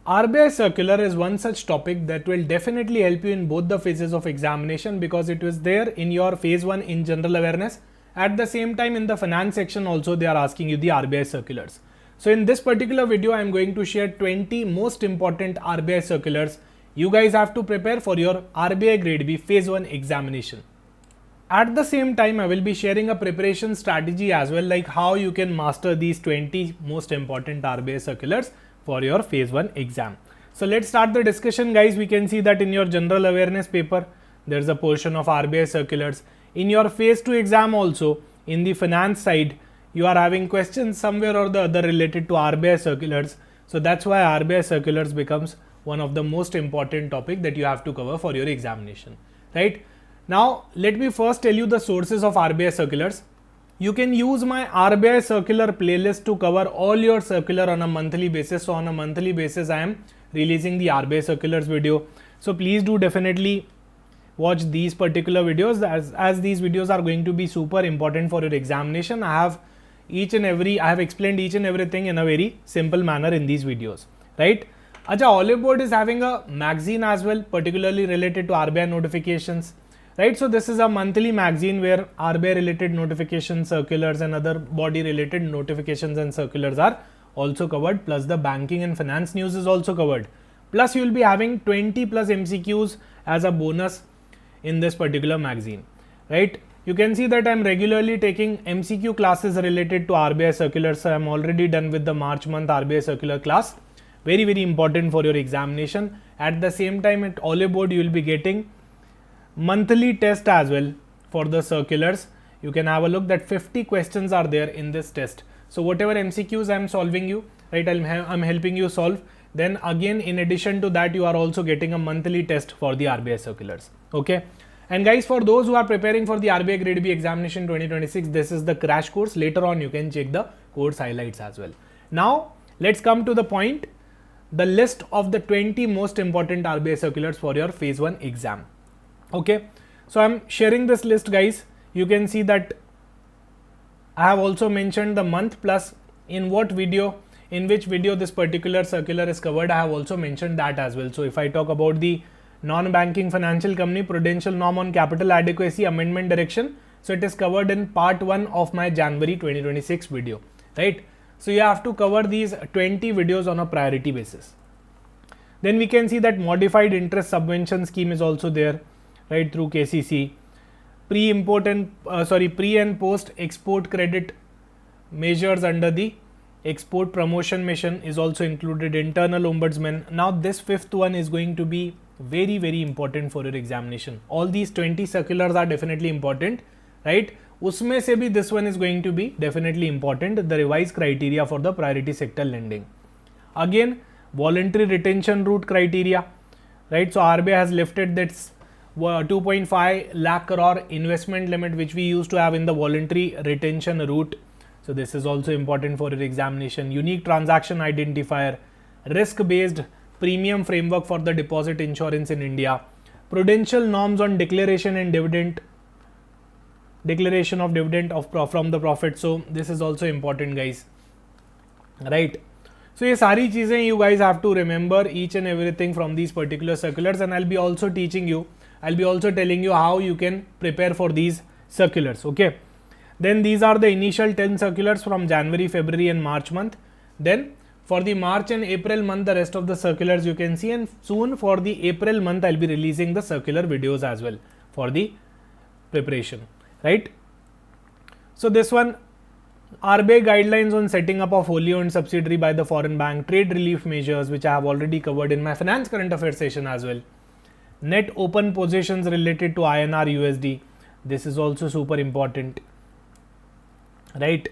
RBI circular is one such topic that will definitely help you in both the phases of examination, because it was there in your phase 1 in general awareness. At the same time, in the finance section also they are asking you the RBI circulars. So in this particular video, I am going to share 20 most important RBI circulars you guys have to prepare for your RBI grade B phase 1 examination. At the same time, I will be sharing a preparation strategy as well, like how you can master these 20 most important RBI circulars for your phase 1 exam. So let's start the discussion, guys. We can see that in your general awareness paper, there's a portion of RBI circulars. In your phase 2 exam also, in the finance side, you are having questions somewhere or the other related to RBI circulars. So that's why RBI circulars becomes one of the most important topic that you have to cover for your examination, right? Now, let me first tell you the sources of RBI circulars. You can use my RBI circular playlist to cover all your circular on a monthly basis. So on a monthly basis, I am releasing the RBI circulars video. So please do definitely watch these particular videos, as these videos are going to be super important for your examination. I have explained each and everything in a very simple manner in these videos, right? Acha, Olive Board is having a magazine as well, particularly related to RBI notifications. Right, so this is a monthly magazine where RBI related notifications, circulars and other body related notifications and circulars are also covered, plus the banking and finance news is also covered. Plus you will be having 20 plus MCQs as a bonus in this particular magazine, right? You can see that I am regularly taking MCQ classes related to RBI circulars. So I am already done with the March month RBI circular class. Very, very important for your examination. At the same time, at Olive Board, you will be getting monthly test as well for the circulars. You can have a look that 50 questions are there in this test. So whatever MCQs I am solving you, right, I'm helping you solve. Then again, in addition to that, you are also getting a monthly test for the RBI circulars. Okay. And guys, for those who are preparing for the RBI grade B examination 2026, this is the crash course. Later on, you can check the course highlights as well. Now, let's come to the point, the list of the 20 most important RBI circulars for your phase 1 exam. Okay, so I'm sharing this list, guys. You can see that I have also mentioned the month plus in which video this particular circular is covered. I have also mentioned that as well. So if I talk about the non-banking financial company Prudential norm on capital adequacy amendment direction, so it is covered in part 1 of my January 2026 video, right? So you have to cover these 20 videos on a priority basis. Then we can see that modified interest subvention scheme is also there, right, through KCC. Pre and post export credit measures under the export promotion mission is also included. Internal ombudsman. Now this fifth one is going to be very, very important for your examination. All these 20 circulars are definitely important, right? Usme se bhi this one is going to be definitely important. The revised criteria for the priority sector lending. Again, voluntary retention route criteria, right? So RBI has lifted this 2.5 lakh crore investment limit which we used to have in the voluntary retention route. So this is also important for your examination. Unique transaction identifier, risk based premium framework for the deposit insurance in India, Prudential norms on declaration and dividend, declaration of dividend from the profit. So this is also important, guys, right? So ये सारी चीजें you guys have to remember each and everything from these particular circulars, and I'll be also telling you how you can prepare for these circulars. Okay, then these are the initial 10 circulars from January, February and March month. Then for the March and April month, the rest of the circulars you can see, and soon for the April month I'll be releasing the circular videos as well for the preparation, right? So this one, RBI guidelines on setting up of wholly owned subsidiary by the foreign bank, trade relief measures, which I have already covered in my finance current affairs session as well. Net open positions related to INR USD, this is also super important, right?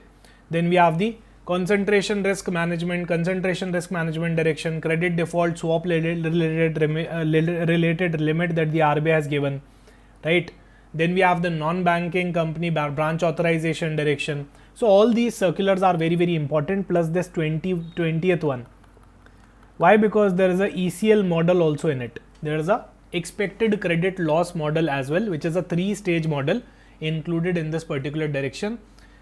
Then we have the concentration risk management direction, credit default swap related limit that the RBI has given, right? Then we have the non-banking company branch authorization direction. So all these circulars are very, very important, plus this 20th one. Why? Because there is a ECL model also in it. There is a expected credit loss model as well, which is a 3-stage model included in this particular direction.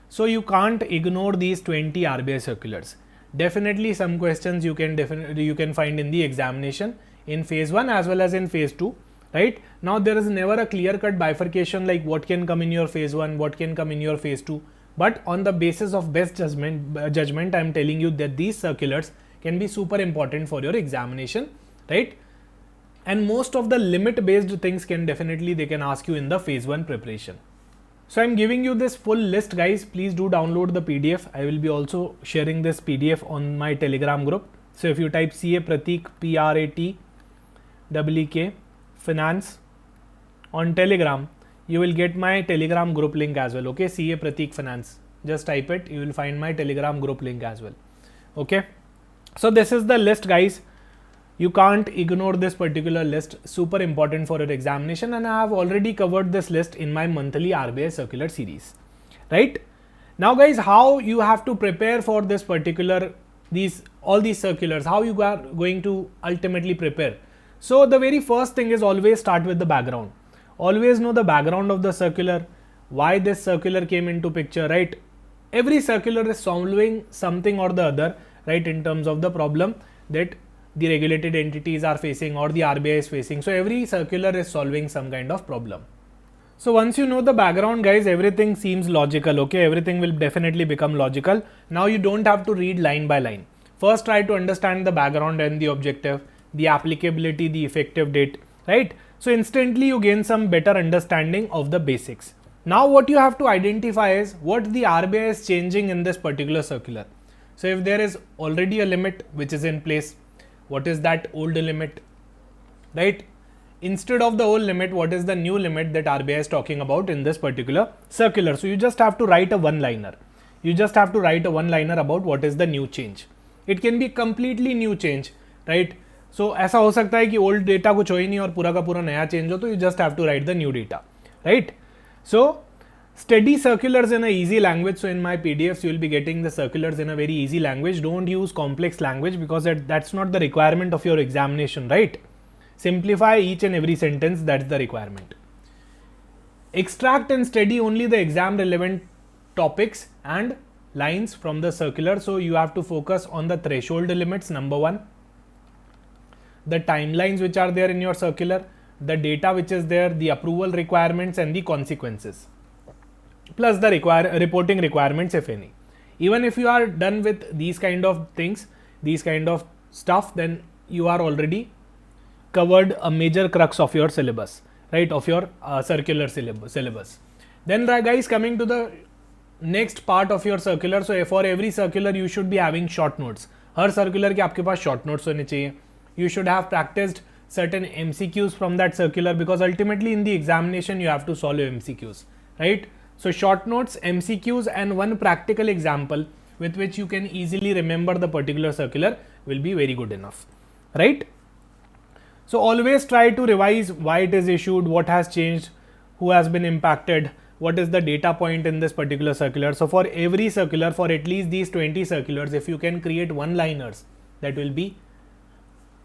So you can't ignore these 20 RBI circulars. definitely some questions you can find in the examination in phase 1 as well as in phase 2, right? Now there is never a clear cut bifurcation like what can come in your phase 1, what can come in your phase 2, but on the basis of best judgment I am telling you that these circulars can be super important for your examination, right? And most of the limit based things can definitely they can ask you in the phase 1 preparation. So I'm giving you this full list, guys. Please do download the PDF. I will be also sharing this PDF on my Telegram group. So if you type CA Pratik PRATEEK Finance on Telegram, you will get my Telegram group link as well. Okay, CA Pratik Finance. Just type it. You will find my Telegram group link as well. Okay. So this is the list, guys. You can't ignore this particular list, super important for your examination, and I have already covered this list in my monthly RBI circular series, right? Now guys, how you have to prepare for this particular, all these circulars, how you are going to ultimately prepare. So the very first thing is always start with the background. Always know the background of the circular, why this circular came into picture, right? Every circular is solving something or the other, right, in terms of the problem that the regulated entities are facing or the RBI is facing. So every circular is solving some kind of problem. So once you know the background, guys, everything seems logical. Okay, everything will definitely become logical. Now you don't have to read line by line. First try to understand the background and the objective, the applicability, the effective date, right? So instantly you gain some better understanding of the basics. Now what you have to identify is what the RBI is changing in this particular circular. So if there is already a limit which is in place, what is that old limit, right? Instead of the old limit, what is the new limit that RBI is talking about in this particular circular? So you just have to write a one-liner. You just have to write a one-liner about what is the new change. It can be completely new change, right? So ऐसा हो सकता है कि old data कुछ हो ही नहीं और पूरा का पूरा नया change हो, तो you just have to write the new data, right? So study circulars in a easy language. So in my PDFs, you will be getting the circulars in a very easy language. Don't use complex language because that's not the requirement of your examination, right? Simplify each and every sentence, that's the requirement. Extract and study only the exam relevant topics and lines from the circular. So you have to focus on the threshold limits, number 1. The timelines which are there in your circular, the data which is there, the approval requirements and the consequences, plus the reporting requirements if any. Even if you are done with these kind of things, these kind of stuff, then you are already covered a major crux of your syllabus, right, of your circular syllabus. Then guys, coming to the next part of your circular. So for every circular you should be having short notes. Her circular के आपके पास short notes होने चाहिए. You should have practiced certain MCQs from that circular because ultimately in the examination you have to solve MCQs, right? So short notes, MCQs and one practical example with which you can easily remember the particular circular will be very good enough, right? So always try to revise why it is issued, what has changed, who has been impacted, what is the data point in this particular circular. So for every circular, for at least these 20 circulars, if you can create one-liners, that will be,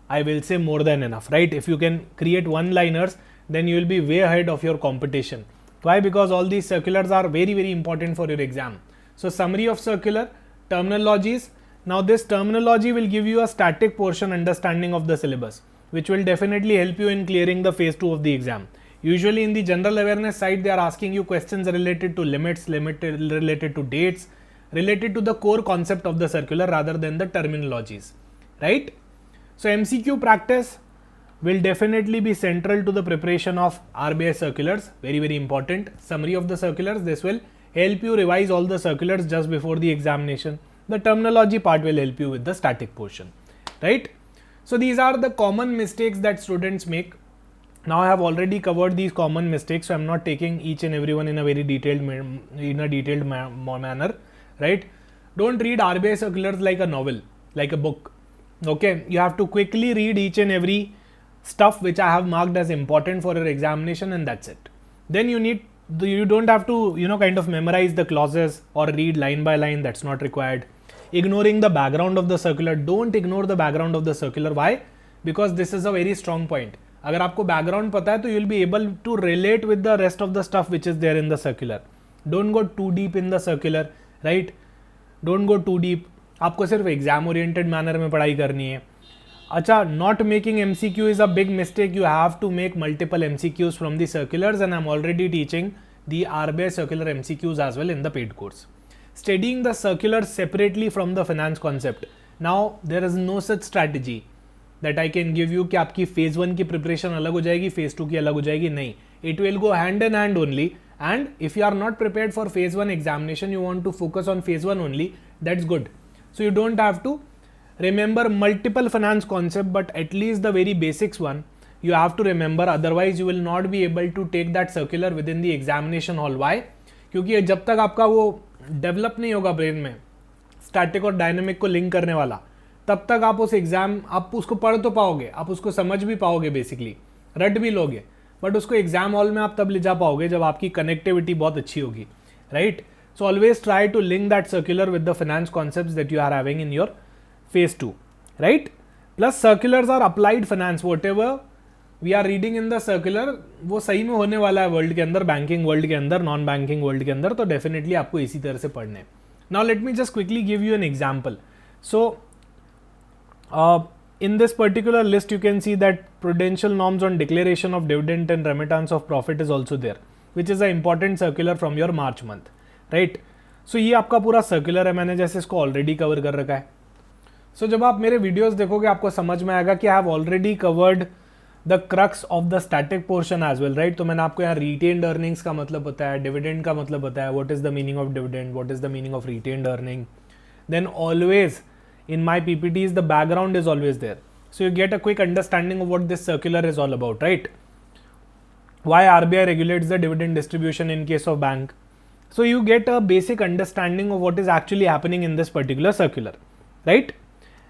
I will say, more than enough, right? If you can create one-liners, then you will be way ahead of your competition. Why? Because all these circulars are very, very important for your exam. So summary of circular, terminologies. Now this terminology will give you a static portion understanding of the syllabus, which will definitely help you in clearing the phase 2 of the exam. Usually in the general awareness side, they are asking you questions related to limits, related to dates, related to the core concept of the circular rather than the terminologies, right? So MCQ practice will definitely be central to the preparation of RBI circulars. Very, very important. Summary of the circulars. This will help you revise all the circulars just before the examination. The terminology part will help you with the static portion, right? So these are the common mistakes that students make. Now I have already covered these common mistakes, so I am not taking each and every one in a very detailed manner, right? Don't read RBI circulars like a novel, like a book. Okay, you have to quickly read each and every stuff which I have marked as important for your examination, and that's it. Then you don't have to kind of memorize the clauses or read line by line. That's not required. Ignoring the background of the circular. Don't ignore the background of the circular. Why? Because this is a very strong point. अगर आपको background पता है तो you'll be able to relate with the rest of the stuff which is there in the circular. Don't go too deep in the circular, right? Don't go too deep. आपको सिर्फ exam oriented manner में पढ़ाई करनी है। अच्छा, not making MCQ is a big mistake, you have to make multiple MCQs from the circulars and I am already teaching the RBI circular MCQs as well in the paid course. Studying the circulars separately from the finance concept. Now there is no such strategy that I can give you कि आपकी phase 1 की preparation अलग हो जाएगी, phase 2 की अलग हो जाएगी, नहीं. It will go hand in hand only, and if you are not prepared for phase 1 examination, you want to focus on phase 1 only, that's good. So you don't have to remember multiple finance concept, but at least the very basics one you have to remember, otherwise you will not be able to take that circular within the examination hall. Why? क्योंकि जब तक आपका वो develop नहीं होगा brain में static और dynamic को लिंक करने वाला, तब तक आप उस एग्जाम, आप उसको पढ़ तो पाओगे, आप उसको समझ भी पाओगे, बेसिकली रट भी लोगे, बट उसको एग्जाम हॉल में आप तब ले जा पाओगे जब आपकी कनेक्टिविटी बहुत अच्छी होगी, right? So always try to link that circular with the finance concepts that you are having in your phase 2, right? Plus circulars are applied finance, whatever we are reading in the circular वो सही में होने वाला है world के अंदर, banking world के अंदर, नॉन बैंकिंग वर्ल्ड के अंदर, तो डेफिनेटली आपको इसी तरह से पढ़ने हैं. Now let me just quickly give you an example. So in this particular list you can see that prudential norms on declaration of dividend and remittance of profit is also there, which is an important circular from your March month, right? So ये आपका पूरा circular है, मैंने जैसे इसको already cover कर रखा है. सो जब आप मेरे वीडियोस देखोगे आपको समझ में आएगा कि I have already covered the crux of the static portion as well, right? तो मैंने आपको यहाँ रिटेन्ड अर्निंग्स का मतलब बताया, डिविडेंड का मतलब बताया, what is the meaning of dividend, what is the meaning of retained earning. Then always in my PPTs the background is always there, so you get a quick understanding of what this circular is all about, right? Why RBI regulates the dividend distribution in case of bank, so you get a basic understanding of what is actually happening in this particular circular, right?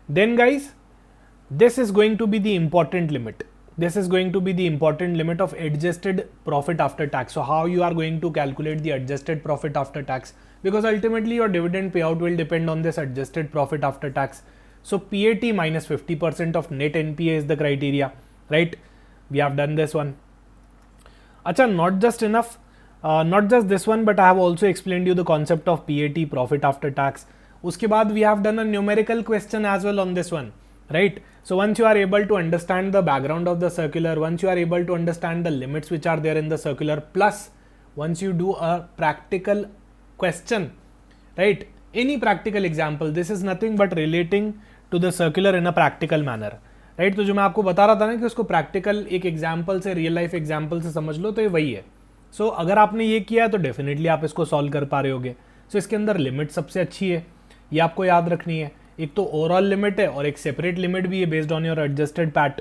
Then guys, this is going to be the important limit. This is going to be the important limit of adjusted profit after tax. So how you are going to calculate the adjusted profit after tax, because ultimately your dividend payout will depend on this adjusted profit after tax. So PAT minus 50% of net NPA is the criteria, right? We have done this one. Acha, not just enough, not just this one, but I have also explained you the concept of PAT, profit after tax. Uske baad we have done a numerical question as well on this one, right? So once you are able to understand the background of the circular, once you are able to understand the limits which are there in the circular, plus once you do a practical question, right? Any practical example, this is nothing but relating to the circular in a practical manner, right? तो जो मैं आपको बता रहा था ना कि उसको practical एक example से, real life example से समझ लो, तो ये वही है. So अगर आपने ये किया तो definitely आप इसको solve कर पा रहे होगे. So इसके अंदर limit सबसे अच्छी है, ये आपको याद रखनी है. एक तो ओवरऑल लिमिट है और एक सेपरेट लिमिट भी है based on your adjusted PAT.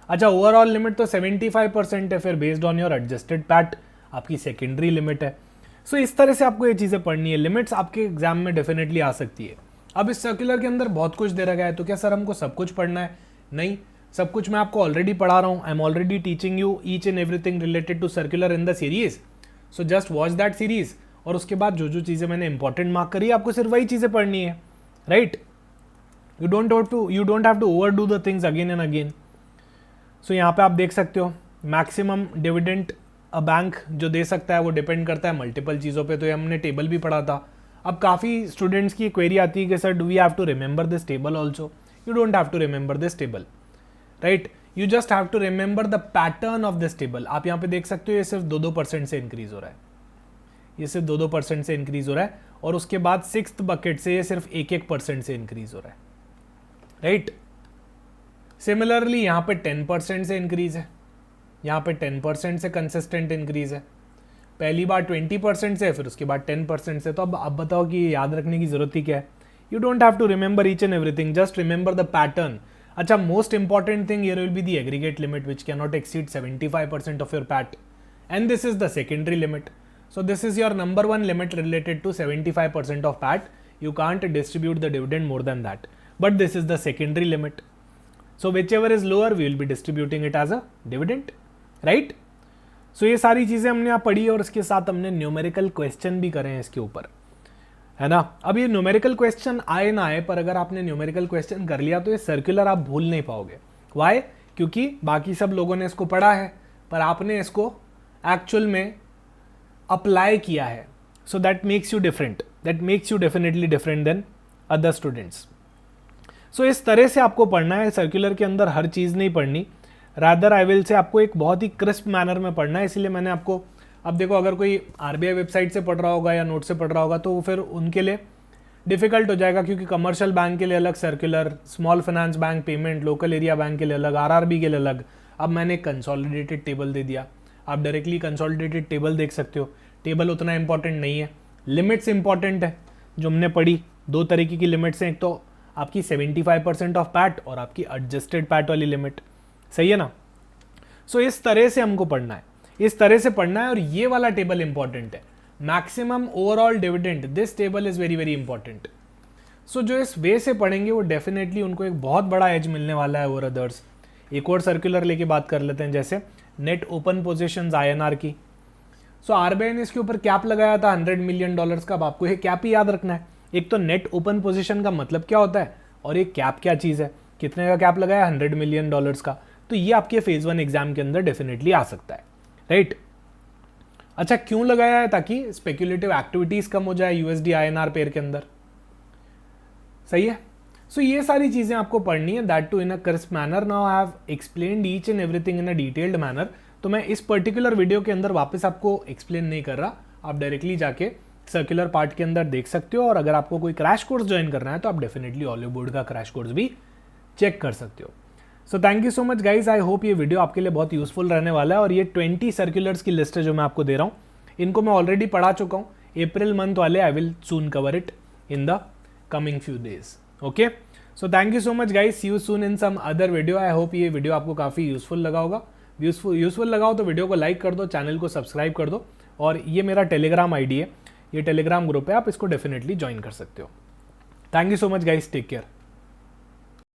अच्छा, ओवरऑल लिमिट तो 75% है, फिर based on your adjusted PAT आपकी सेकेंडरी लिमिट है. सो इस तरह से आपको ये चीज़ें पढ़नी है. लिमिट्स आपके एग्जाम में डेफिनेटली आ सकती है. अब इस सर्कुलर के अंदर बहुत कुछ दे रखा है, तो क्या सर हमको सब कुछ पढ़ना है? नहीं, सब कुछ मैं आपको ऑलरेडी पढ़ा रहा हूँ. I am already teaching you each and everything related to circular in the series. So just watch that series, और उसके बाद जो जो चीज़ें मैंने इंपॉर्टेंट मार्क करी आपको सिर्फ वही चीज़ें पढ़नी है, right? You don't have to overdo the things again and again. So यहाँ पे आप देख सकते हो मैक्सिमम डिविडेंड अ बैंक जो दे सकता है वो डिपेंड करता है मल्टीपल चीज़ों पे. तो ये हमने टेबल भी पढ़ा था. अब काफ़ी स्टूडेंट्स की क्वेरी आती है कि sir do we have to remember this table also? You don't have to remember this table, right? You just have to remember the pattern of this table. आप यहाँ पे देख सकते हो ये सिर्फ 2% से इंक्रीज हो रहा है, ये सिर्फ 2% से इंक्रीज हो रहा है, और उसके बाद 6th बकेट से ये सिर्फ 1% से इंक्रीज हो रहा है, राइट? सिमिलरली यहाँ पे 10% से इंक्रीज है, यहाँ पे 10% से कंसिस्टेंट इंक्रीज है, पहली बार 20% से, फिर उसके बाद 10% से. तो अब बताओ कि याद रखने की जरूरत ही क्या है? You don't have to remember each and everything, just remember the pattern. अच्छा, most important thing here will be the aggregate limit which can not exceed 75% of your PAT, and this is the secondary limit. So this is your number 1 limit related to 75% of PAT. You can't distribute the dividend more than that. But this is the secondary limit. So whichever is lower, we will be distributing it as a dividend, right? So ये सारी चीज़ें हमने यहाँ पढ़ी, और इसके साथ हमने न्यूमेरिकल क्वेश्चन भी करे हैं इसके ऊपर, है ना? अब ये न्यूमेरिकल क्वेश्चन आए ना आए, पर अगर आपने न्यूमेरिकल क्वेश्चन कर लिया तो ये सर्कुलर आप भूल नहीं पाओगे. Why? क्योंकि बाकी सब लोगों ने इसको पढ़ा है, पर आपने इसको एक्चुअल में अप्लाई किया है. So that makes you different. That makes you definitely different than other students. सो इस तरह से आपको पढ़ना है, सर्कुलर के अंदर हर चीज़ नहीं पढ़नी, रादर आई विल से आपको एक बहुत ही क्रिस्प मैनर में पढ़ना है। इसलिए मैंने आपको, अब देखो अगर कोई आरबीआई वेबसाइट से पढ़ रहा होगा या नोट से पढ़ रहा होगा तो फिर उनके लिए डिफिकल्ट हो जाएगा, क्योंकि कमर्शियल बैंक के लिए अलग circular, small finance bank, payment, local area bank के लिए अलग, आरआरबी के लिए अलग। अब मैंने कंसोलिडेटेड टेबल दे दिया, आप डायरेक्टली कंसोलिडेटेड टेबल देख सकते हो। टेबल उतना इंपॉर्टेंट नहीं है, लिमिट्स इंपॉर्टेंट है जो हमने पढ़ी। दो तरीके की लिमिट्स हैं, एक तो आपकी 75% ऑफ पैट और आपकी एडजस्टेड पैट वाली लिमिट, सही है ना। सो इस तरह से हमको पढ़ना है, इस तरह से पढ़ना है। और ये वाला टेबल इंपॉर्टेंट है, maximum overall dividend, this table is very very important. So जो इस वे से पढ़ेंगे वो डेफिनेटली उनको एक बहुत बड़ा एज मिलने वाला है ओवर अदर्स। एक और सर्कुलर लेके बात कर लेते हैं, जैसे नेट ओपन पोजीशंस आईएनआर की। सो आरबीआई ने इसके ऊपर कैप लगाया था $100 मिलियन का। अब आपको ये कैप ही याद रखना है, एक तो नेट ओपन पोजीशन का मतलब क्या होता है और एक कैप क्या चीज़ है, कितने का कैप लगाया, $100 मिलियन का। तो ये आपके फेज 1 एग्जाम के अंदर डेफिनेटली आ सकता है, राइट। अच्छा, क्यों लगाया है? ताकि स्पेक्युलेटिव एक्टिविटीज कम हो जाए यूएसडी आईएनआर पेयर के अंदर, सही है। सो ये सारी चीजें आपको पढ़नी है, that too in a crisp manner. Now I have explained each and everything in a detailed manner. तो मैं इस पर्टिकुलर वीडियो के अंदर वापस आपको एक्सप्लेन नहीं कर रहा, आप डायरेक्टली जाके सर्कुलर पार्ट के अंदर देख सकते हो। और अगर आपको कोई क्रैश कोर्स ज्वाइन करना है तो आप डेफिनेटली ऑलिव बोर्ड का क्रैश कोर्स भी चेक कर सकते हो। सो thank you so much guys, I hope ये वीडियो आपके लिए बहुत यूजफुल रहने वाला है। और ये 20 सर्कुलर्स की लिस्ट है जो मैं आपको दे रहा हूँ, इनको मैं ऑलरेडी पढ़ा चुका हूँ। अप्रैल मंथ वाले I will soon cover it in the coming few days. Okay, so thank you so much guys, see you soon in some other video. I hope ये वीडियो आपको काफ़ी यूजफुल लगा होगा। Useful लगा हो तो video को लाइक कर दो, चैनल को सब्सक्राइब कर दो। और ये मेरा टेलीग्राम आईडी है, ये टेलीग्राम ग्रुप है, आप इसको डेफिनेटली ज्वाइन कर सकते हो। Thank you so much guys, take care.